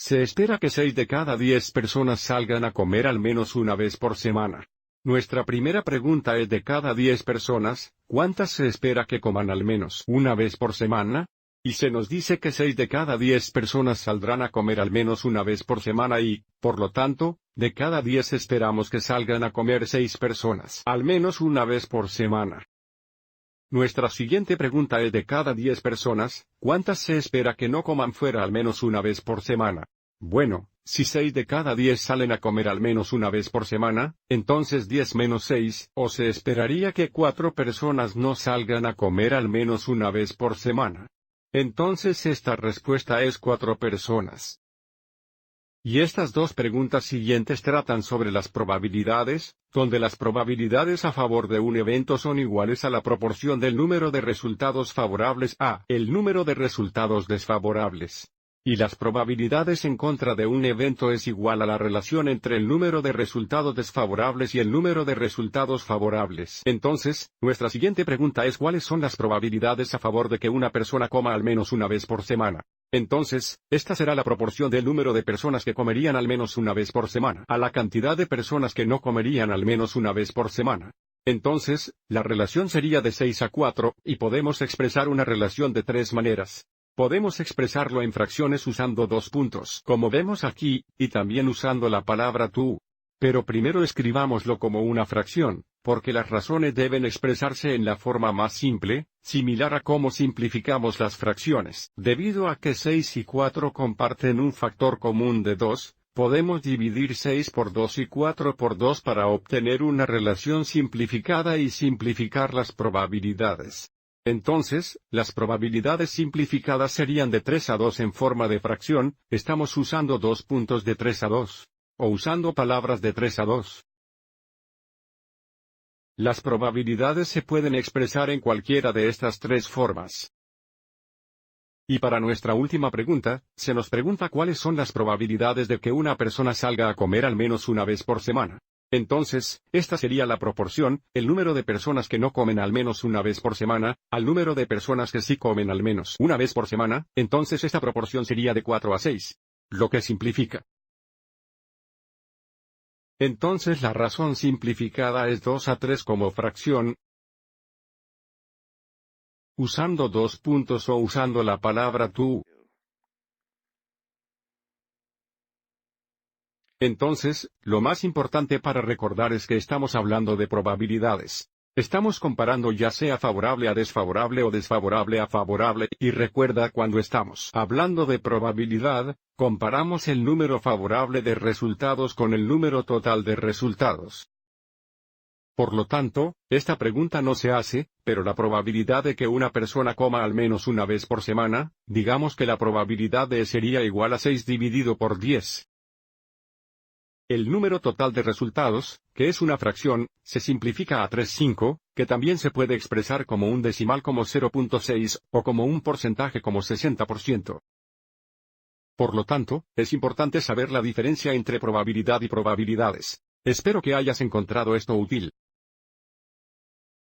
Se espera que 6 de cada 10 personas salgan a comer al menos una vez por semana. Nuestra primera pregunta es: de cada 10 personas, ¿cuántas se espera que coman al menos una vez por semana? Y se nos dice que 6 de cada 10 personas saldrán a comer al menos una vez por semana y, por lo tanto, de cada 10 esperamos que salgan a comer 6 personas al menos una vez por semana. Nuestra siguiente pregunta es: de cada 10 personas, ¿cuántas se espera que no coman fuera al menos una vez por semana? Bueno, si 6 de cada 10 salen a comer al menos una vez por semana, entonces 10 menos 6, o se esperaría que 4 personas no salgan a comer al menos una vez por semana. Entonces esta respuesta es 4 personas. Y estas dos preguntas siguientes tratan sobre las probabilidades, donde las probabilidades a favor de un evento son iguales a la proporción del número de resultados favorables a el número de resultados desfavorables. Y las probabilidades en contra de un evento es igual a la relación entre el número de resultados desfavorables y el número de resultados favorables. Entonces, nuestra siguiente pregunta es: ¿cuáles son las probabilidades a favor de que una persona coma al menos una vez por semana? Entonces, esta será la proporción del número de personas que comerían al menos una vez por semana a la cantidad de personas que no comerían al menos una vez por semana. Entonces, la relación sería de 6 a 4, y podemos expresar una relación de 3 maneras. Podemos expresarlo en fracciones usando 2 puntos, como vemos aquí, y también usando la palabra to. Pero primero escribámoslo como una fracción, porque las razones deben expresarse en la forma más simple, similar a cómo simplificamos las fracciones. Debido a que 6 y 4 comparten un factor común de 2, podemos dividir 6 por 2 y 4 por 2 para obtener una relación simplificada y simplificar las probabilidades. Entonces, las probabilidades simplificadas serían de 3 a 2 en forma de fracción. Estamos usando 2 puntos de 3 a 2. O usando palabras de 3 a 2. Las probabilidades se pueden expresar en cualquiera de estas 3 formas. Y para nuestra última pregunta, se nos pregunta cuáles son las probabilidades de que una persona salga a comer al menos una vez por semana. Entonces, esta sería la proporción: el número de personas que no comen al menos una vez por semana, al número de personas que sí comen al menos una vez por semana. Entonces esta proporción sería de 4 a 6. Lo que simplifica. Entonces la razón simplificada es 2 a 3 como fracción, usando 2 puntos o usando la palabra to. Entonces, lo más importante para recordar es que estamos hablando de probabilidades. Estamos comparando ya sea favorable a desfavorable o desfavorable a favorable, y recuerda, cuando estamos hablando de probabilidad, comparamos el número favorable de resultados con el número total de resultados. Por lo tanto, esta pregunta no se hace, pero la probabilidad de que una persona coma al menos una vez por semana, digamos que la probabilidad de sería igual a 6 dividido por 10. El número total de resultados, que es una fracción, se simplifica a 3/5, que también se puede expresar como un decimal como 0.6, o como un porcentaje como 60%. Por lo tanto, es importante saber la diferencia entre probabilidad y probabilidades. Espero que hayas encontrado esto útil.